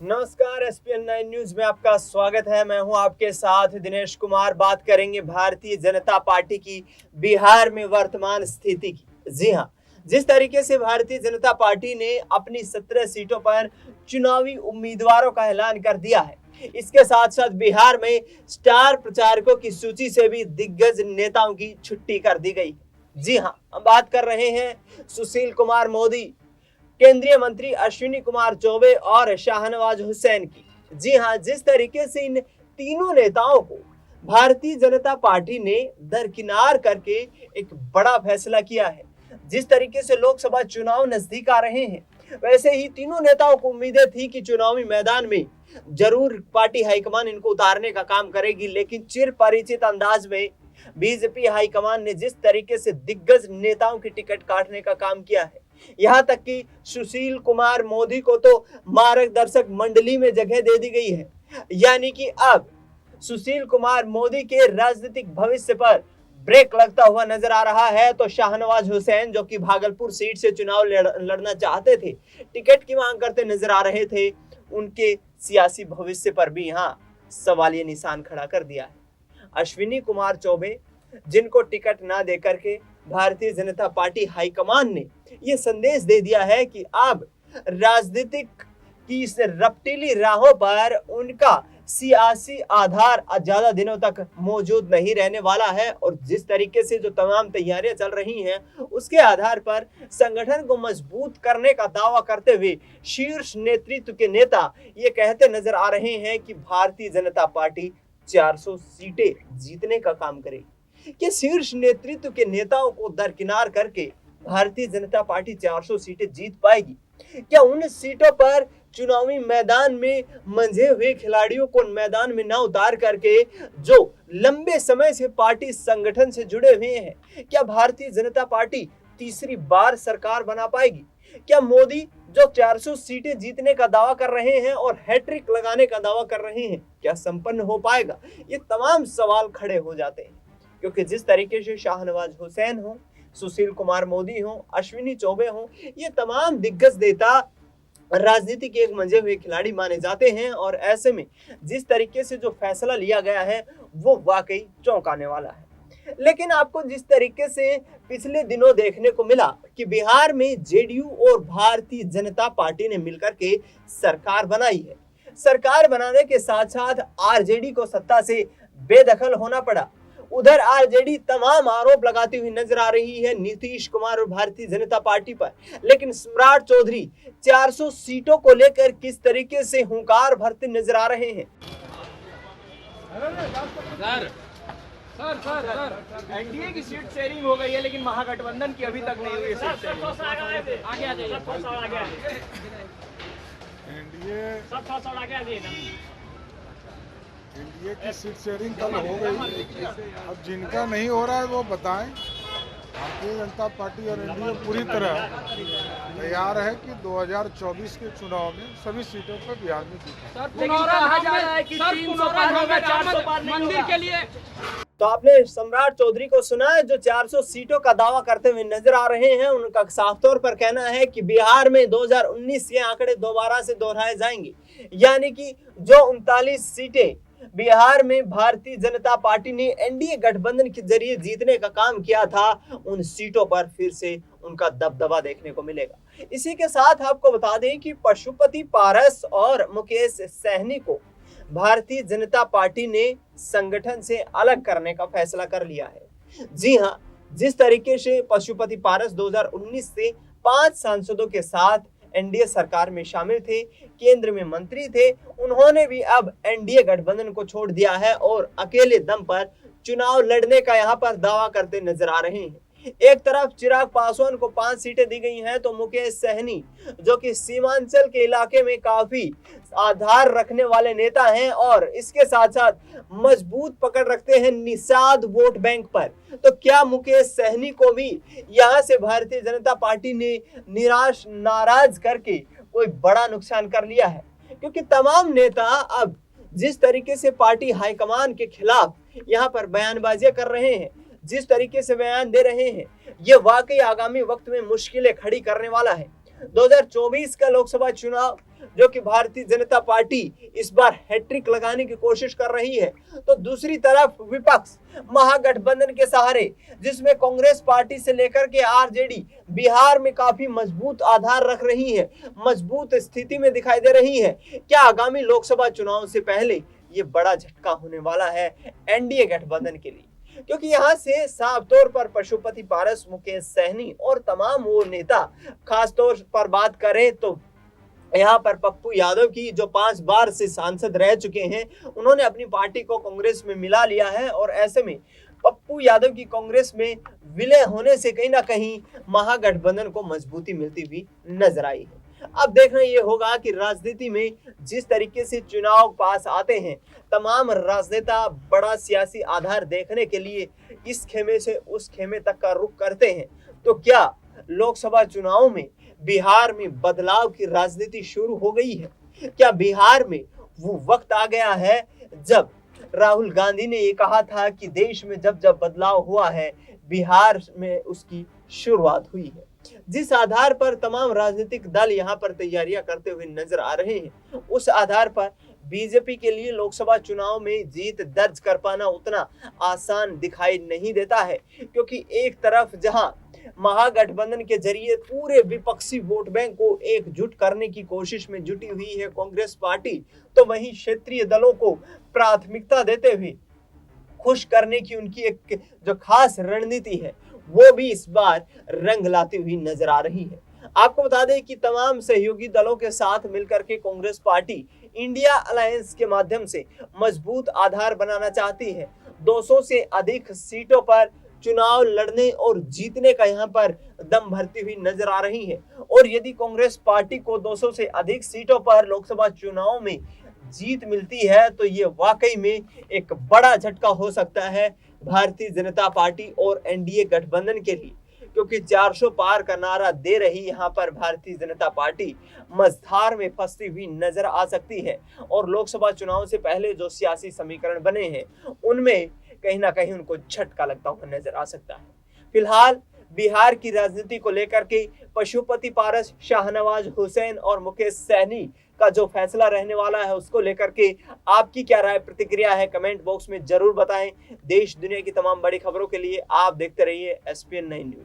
नमस्कार, ESPN 9 news में आपका स्वागत है। मैं हूं आपके साथ दिनेश कुमार। बात करेंगे भारतीय जनता पार्टी की बिहार में वर्तमान स्थिति की। जी हां, जिस तरीके से भारतीय जनता पार्टी ने अपनी 17 सीटों पर चुनावी उम्मीदवारों का ऐलान कर दिया है, इसके साथ साथ बिहार में स्टार प्रचारकों की सूची से भी दिग्गज नेताओं की छुट्टी कर दी गई। जी हां, हम बात कर रहे हैं सुशील कुमार मोदी, केंद्रीय मंत्री अश्विनी कुमार चौबे और शाहनवाज हुसैन की। जी हां, जिस तरीके से इन तीनों नेताओं को भारतीय जनता पार्टी ने दरकिनार करके एक बड़ा फैसला किया है। जिस तरीके से लोकसभा चुनाव नजदीक आ रहे हैं, वैसे ही तीनों नेताओं को उम्मीदें थी कि चुनावी मैदान में जरूर पार्टी हाईकमान इनको उतारने का काम करेगी, लेकिन चिर परिचित अंदाज में बीजेपी हाईकमान ने जिस तरीके से दिग्गज नेताओं की टिकट काटने का काम किया है, यहां तक कि सुशील कुमार मोदी को तो मार्गदर्शक मंडली में जगह दे दी गई है। यानी कि अब सुशील कुमार मोदी के राजनीतिक भविष्य पर ब्रेक लगता हुआ नजर आ रहा है। तो शाहनवाज हुसैन, जो कि भागलपुर सीट से चुनाव लड़ना चाहते थे, टिकट की मांग करते नजर आ रहे थे, उनके सियासी भविष्य पर भी यहाँ सवालिया निशान खड़ा कर दिया है। अश्विनी कुमार चौबे, जिनको टिकट ना देकर के भारतीय जनता पार्टी हाईकमान ने यह संदेश दे दिया है कि अब राजनीतिक की इस रपटीली राहों पर उनका सियासी आधार ज्यादा दिनों तक मौजूद नहीं रहने वाला है, और जिस तरीके से जो तमाम तैयारियां चल रही हैं, उसके आधार पर संगठन को मजबूत करने का दावा करते हुए शीर्ष नेतृत्व के नेता ये कहते नजर आ रहे हैं कि भारतीय जनता पार्टी 400 सीटें जीतने का काम करेगी। कि शीर्ष नेतृत्व के नेताओं को दरकिनार करके भारतीय जनता पार्टी 400 सीटें जीत पाएगी? क्या उन सीटों पर चुनावी मैदान में मंझे हुए खिलाड़ियों को मैदान में ना उतार करके, जो लंबे समय से पार्टी संगठन से जुड़े हुए हैं, क्या भारतीय जनता पार्टी तीसरी बार सरकार बना पाएगी? क्या मोदी, जो 400 सीटें जीतने का दावा कर रहे हैं और हैट्रिक लगाने का दावा कर रहे हैं, क्या संपन्न हो पाएगा? ये तमाम सवाल खड़े हो जाते हैं, क्योंकि जिस तरीके से शाहनवाज हुसैन हो, सुशील कुमार मोदी हो, अश्विनी चौबे हो, ये तमाम दिग्गज नेता राजनीति के एक मंझे हुए खिलाड़ी माने जाते हैं, और ऐसे में जिस तरीके से जो फैसला लिया गया है वो वाकई चौंकाने वाला है। लेकिन आपको जिस तरीके से पिछले दिनों देखने को मिला कि बिहार में जेडीयू और भारतीय जनता पार्टी ने मिलकर के सरकार बनाई है, सरकार बनाने के साथ साथ आरजेडी को सत्ता से बेदखल होना पड़ा। उधर आरजेडी तमाम आरोप लगाती हुई नजर आ रही है नीतीश कुमार और भारतीय जनता पार्टी पर, लेकिन सम्राट चौधरी 400 सीटों को लेकर किस तरीके से हुंकार भरते नजर आ रहे हैं। सर एनडीए की सीट शेयरिंग हो गई है, लेकिन महागठबंधन की अभी तक नहीं हुई है सीट शेयरिंग। एनडीए की सीट शेयरिंग कल हो गई। अब जिनका नहीं हो रहा है वो बताएं। भारतीय जनता पार्टी और एनडीए पूरी तरह तैयार है कि 2024 के चुनाव में सभी सीटों पर बिहार में जीते। मंदिर के लिए तो आपने सम्राट चौधरी को सुना है, जो 400 सीटों का दावा करते हुए नजर आ रहे हैं। उनका साफ तौर पर कहना है कि बिहार में 2019 के आंकड़े दोबारा से दोहराए जाएंगे, यानी कि जो 39 सीटें बिहार में भारतीय जनता पार्टी ने एनडीए गठबंधन के जरिए जीतने का काम किया था, उन सीटों पर फिर से उनका दबदबा देखने को मिलेगा। इसी के साथ आपको बता दें कि पशुपति पारस और मुकेश सहनी को भारतीय जनता पार्टी ने संगठन से अलग करने का फैसला कर लिया है। जी हां, जिस तरीके से पशुपति पारस 2019 से 5 सांसदों के साथ एनडीए सरकार में शामिल थे, केंद्र में मंत्री थे, उन्होंने भी अब एनडीए गठबंधन को छोड़ दिया है और अकेले दम पर चुनाव लड़ने का यहां पर दावा करते नजर आ रहे हैं। एक तरफ चिराग पासवान को 5 सीटें दी गई हैं, तो मुकेश सहनी, जो कि सीमांचल के इलाके में काफी आधार रखने वाले नेता हैं और इसके साथ साथ मजबूत पकड़ रखते हैं निषाद वोट बैंक पर, तो क्या मुकेश सहनी को भी यहां से भारतीय जनता पार्टी ने नाराज करके कोई बड़ा नुकसान कर लिया है? क्योंकि तमाम नेता अब जिस तरीके से पार्टी हाईकमान के खिलाफ यहां पर बयानबाजियां कर रहे हैं, जिस तरीके से बयान दे रहे हैं, ये वाकई आगामी वक्त में मुश्किलें खड़ी करने वाला है। 2024 का लोकसभा चुनाव जो कि भारतीय जनता पार्टी इस बार हैट्रिक लगाने की कोशिश कर रही है, तो दूसरी तरफ विपक्ष महागठबंधन के सहारे, जिसमें कांग्रेस पार्टी से लेकर के आरजेडी बिहार में काफी मजबूत आधार रख रही है, मजबूत स्थिति में दिखाई दे रही है। क्या आगामी लोकसभा चुनाव से पहले ये बड़ा झटका होने वाला है एनडीए गठबंधन के लिए? क्योंकि यहां से साफ तौर पर पशुपति पारस, मुकेश सहनी और तमाम वो नेता, खास तौर पर बात करें तो यहाँ पर पप्पू यादव की, जो 5 बार से सांसद रह चुके हैं, उन्होंने अपनी पार्टी को कांग्रेस में मिला लिया है और ऐसे में पप्पू यादव की कांग्रेस में विलय होने से कहीं ना कहीं महागठबंधन को मजबूती मिलती हुई नजर आई है। अब देखना ये होगा कि राजनीति में जिस तरीके से चुनाव पास आते हैं, तमाम राजनेता बड़ा सियासी आधार देखने के लिए इस खेमे से उस खेमे तक का रुख करते हैं, तो क्या लोकसभा चुनाव में बिहार में बदलाव की राजनीति शुरू हो गई है? क्या बिहार में वो वक्त आ गया है जब राहुल गांधी ने ये कहा था कि देश में जब जब बदलाव हुआ है, बिहार में उसकी शुरुआत हुई है? जिस आधार पर तमाम राजनीतिक दल यहाँ पर तैयारियां करते हुए नजर आ रहे हैं, उस आधार पर बीजेपी के लिए लोकसभा चुनाव में जीत दर्ज कर पाना उतना आसान दिखाई नहीं देता है, क्योंकि एक तरफ जहां महागठबंधन के जरिए पूरे विपक्षी वोट बैंक को एकजुट करने की कोशिश में जुटी हुई है कांग्रेस पार्टी, तो वहीं क्षेत्रीय दलों को प्राथमिकता देते हुए खुश करने की उनकी एक जो खास रणनीति है, वो भी इस बार रंग लाती हुई नजर आ रही है। आपको बता दें कि तमाम सहयोगी दलों के साथ मिलकर के कांग्रेस पार्टी इंडिया अलायंस के माध्यम से मजबूत आधार बनाना चाहती है। 200 से अधिक सीटों पर चुनाव लड़ने और जीतने का यहाँ पर दम भरती हुई नजर आ रही है, और यदि कांग्रेस पार्टी को 200 से अधिक सीटों पर लोकसभा चुनाव में जीत मिलती है, तो ये वाकई में एक बड़ा झटका हो सकता है भारतीय जनता पार्टी और एनडीए गठबंधन के लिए, क्योंकि 400 पार का नारा दे रही यहाँ पर भारतीय जनता पार्टी मझधार में फंसती हुई नजर आ सकती है, और लोकसभा चुनाव से पहले जो सियासी समीकरण बने हैं, उनमें कहीं ना कहीं उनको झटका लगता हुआ नजर आ सकता है। फिलहाल बिहार की राजनीति को लेकर के पशुपति पारस, शाहनवाज हुसैन और मुकेश सहनी का जो फैसला रहने वाला है, उसको लेकर के आपकी क्या राय, प्रतिक्रिया है, कमेंट बॉक्स में जरूर बताएं। देश दुनिया की तमाम बड़ी खबरों के लिए आप देखते रहिए SPN9 न्यूज।